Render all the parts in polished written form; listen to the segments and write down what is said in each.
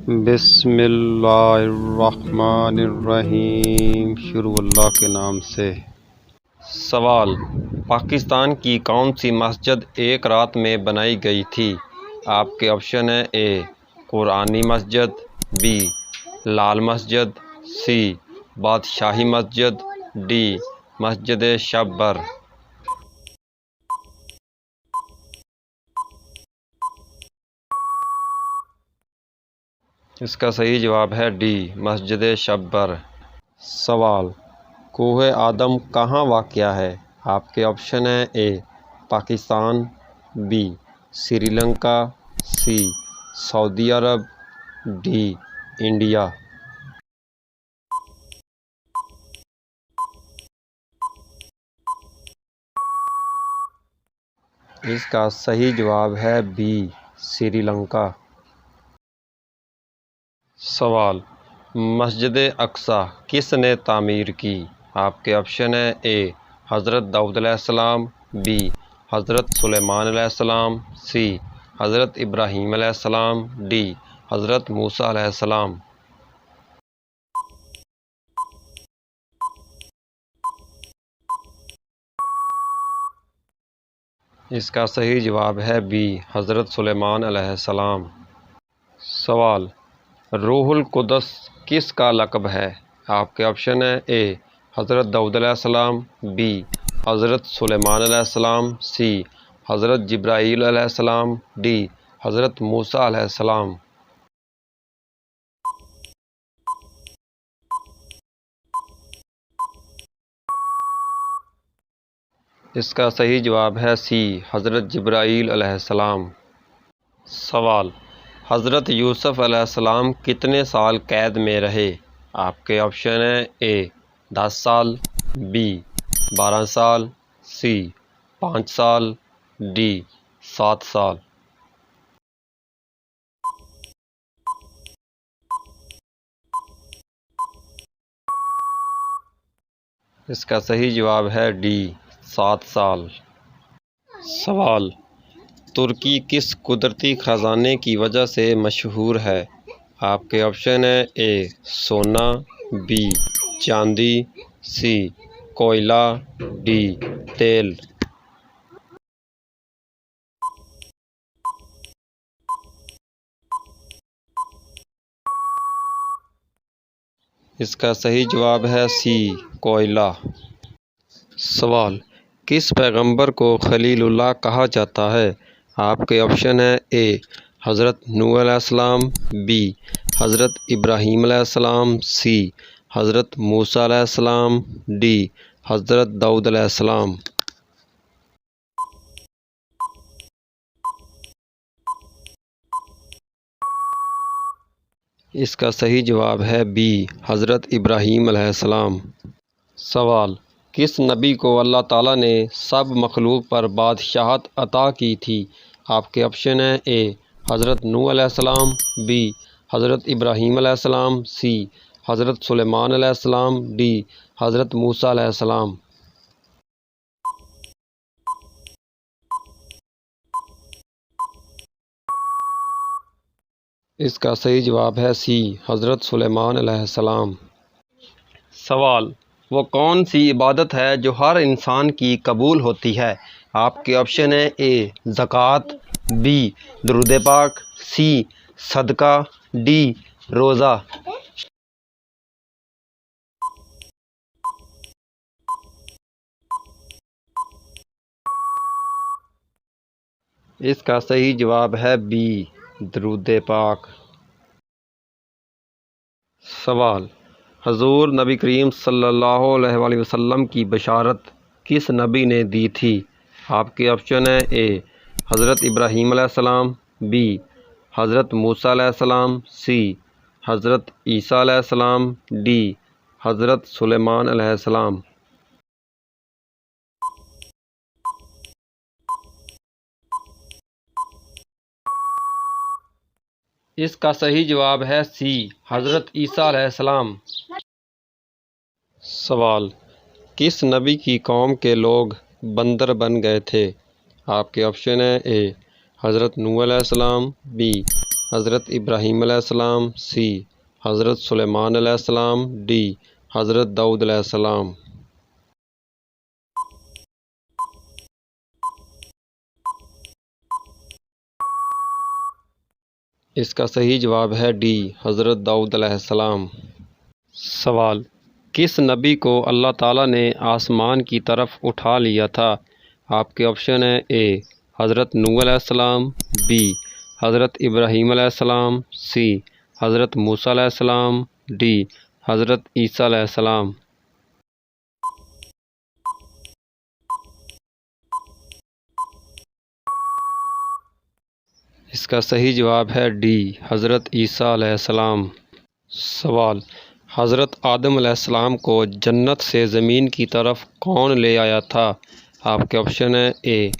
بسم اللہ الرحمن الرحیم، شروع اللہ کے نام سے۔ سوال: پاکستان کی کون سی مسجد ایک رات میں بنائی گئی تھی؟ آپ کے آپشن ہیں: اے قرآنی مسجد، بی لال مسجد، سی بادشاہی مسجد، ڈی مسجد شبر۔ اس کا صحیح جواب ہے ڈی مسجد شبر۔ سوال: کوہ آدم کہاں واقع ہے؟ آپ کے آپشن ہیں: A Pakistan, B Sri Lanka, C Saudi Arabia, D India. اس کا صحیح جواب ہے بی سری لنکا۔ سوال: مسجد اقصی کس نے تعمیر کی؟ آپ کے آپشن ہیں: اے حضرت داؤد علیہ السلام، بی حضرت سلیمان علیہ السلام، سی حضرت ابراہیم علیہ السلام، ڈی حضرت موسیٰ علیہ السلام۔ اس کا صحیح جواب ہے بی حضرت سلیمان علیہ السلام۔ سوال: روح القدس کس کا لقب ہے؟ آپ کے آپشن ہیں: اے حضرت داؤد علیہ السلام، بی حضرت سلیمان علیہ السلام، سی حضرت جبرائیل علیہ السلام، ڈی حضرت موسیٰ علیہ السلام۔ اس کا صحیح جواب ہے سی حضرت جبرائیل علیہ السلام۔ سوال: حضرت یوسف علیہ السلام کتنے سال قید میں رہے؟ آپ کے آپشن ہیں: اے 10 سال، بی 12 سال، سی 5 سال، ڈی 7 سال۔ اس کا صحیح جواب ہے ڈی 7 سال۔ سوال: ترکی کس قدرتی خزانے کی وجہ سے مشہور ہے؟ آپ کے آپشن ہیں: اے سونا، بی چاندی، سی کوئلہ، ڈی تیل۔ اس کا صحیح جواب ہے سی کوئلہ۔ سوال: کس پیغمبر کو خلیل اللہ کہا جاتا ہے؟ آپ کے آپشن ہیں: اے حضرت نوح علیہ السلام، بی حضرت ابراہیم علیہ السلام، سی حضرت موسیٰ علیہ السلام، ڈی حضرت داؤد علیہ السلام۔ اس کا صحیح جواب ہے بی حضرت ابراہیم علیہ السلام۔ سوال: کس نبی کو اللہ تعالیٰ نے سب مخلوق پر بادشاہت عطا کی تھی؟ آپ کے آپشن ہیں: اے حضرت نوح علیہ السلام، بی حضرت ابراہیم علیہ السلام، سی حضرت سلیمان علیہ السلام، ڈی حضرت موسیٰ علیہ السلام۔ اس کا صحیح جواب ہے سی حضرت سلیمان علیہ السلام۔ سوال: وہ کون سی عبادت ہے جو ہر انسان کی قبول ہوتی ہے؟ آپ کے آپشن ہیں: اے زکوٰۃ، بی درود پاک، سی صدقہ، ڈی روزہ۔ اس کا صحیح جواب ہے بی درود پاک۔ سوال: حضور نبی کریم صلی اللہ علیہ وآلہ وسلم کی بشارت کس نبی نے دی تھی؟ آپ کے آپشن ہیں: اے حضرت ابراہیم علیہ السلام، بی حضرت موسیٰ علیہ السلام، سی حضرت عیسیٰ علیہ السلام، ڈی حضرت سلیمان علیہ السلام۔ اس کا صحیح جواب ہے سی حضرت عیسیٰ علیہ السلام۔ سوال: کس نبی کی قوم کے لوگ بندر بن گئے تھے؟ آپ کے آپشن ہیں: اے حضرت نوح علیہ السلام، بی حضرت ابراہیم علیہ السلام، سی حضرت سلیمان علیہ السلام، ڈی حضرت داؤد علیہ السلام۔ اس کا صحیح جواب ہے ڈی حضرت داؤد علیہ السلام۔ سوال، کس نبی کو اللہ تعالیٰ نے آسمان کی طرف اٹھا لیا تھا؟ آپ کے آپشن ہیں اے حضرت نوح علیہ السلام، بی حضرت ابراہیم علیہ السلام، سی حضرت موسیٰ علیہ السلام، ڈی حضرت عیسیٰ علیہ السلام۔ اس کا صحیح جواب ہے ڈی حضرت عیسیٰ علیہ السلام۔ سوال، حضرت آدم علیہ السلام کو جنت سے زمین کی طرف کون لے آیا تھا؟ آپ کے آپشن ہیں اے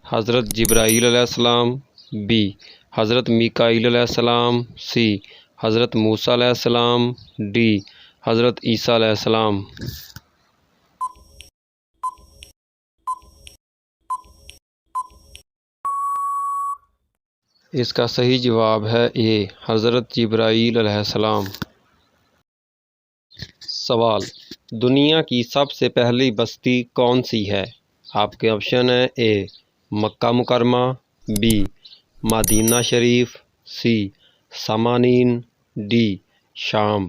حضرت جبرائیل علیہ السلام، بی حضرت میکائیل علیہ السلام، سی حضرت موسیٰ علیہ السلام، ڈی حضرت عیسیٰ علیہ السلام۔ اس کا صحیح جواب ہے اے حضرت جبرائیل علیہ السلام۔ سوال، دنیا کی سب سے پہلی بستی کون سی ہے؟ آپ کے آپشن ہیں اے مکہ مکرمہ، be Medina Sharif, C سامانین، D شام۔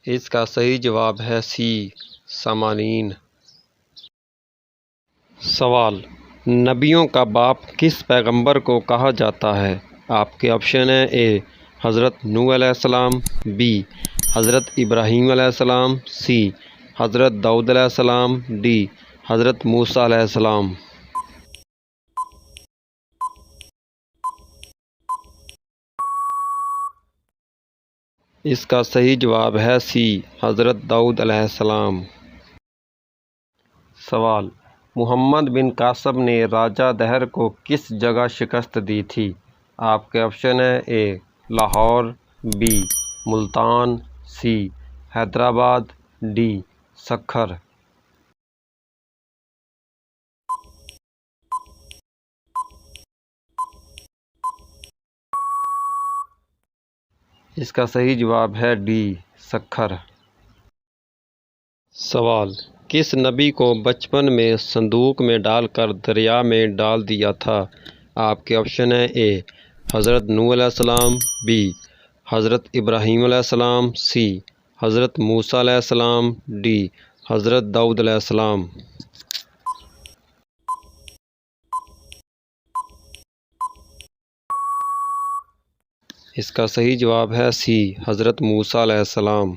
اس کا صحیح جواب ہے سی سامانین۔ سوال، نبیوں کا باپ کس پیغمبر کو کہا جاتا ہے؟ آپ کے آپشن ہیں اے حضرت نوح علیہ السلام، بی حضرت ابراہیم علیہ السلام، سی حضرت داؤد علیہ السلام، ڈی حضرت موسیٰ علیہ السلام۔ اس کا صحیح جواب ہے سی حضرت داؤد علیہ السلام۔ سوال، محمد بن قاسم نے راجہ دہر کو کس جگہ شکست دی تھی؟ آپ کے آپشن ہیں A Lahore, B Multan, C Hyderabad, D Sukkur. اس کا صحیح جواب ہے ڈی سکھر۔ سوال، کس نبی کو بچپن میں صندوق میں ڈال کر دریا میں ڈال دیا تھا؟ آپ کے آپشن ہیں اے حضرت نوح علیہ السلام، بی حضرت ابراہیم علیہ السلام، سی حضرت موسیٰ علیہ السلام، ڈی حضرت داؤد علیہ السلام۔ اس کا صحیح جواب ہے سی حضرت موسیٰ علیہ السلام۔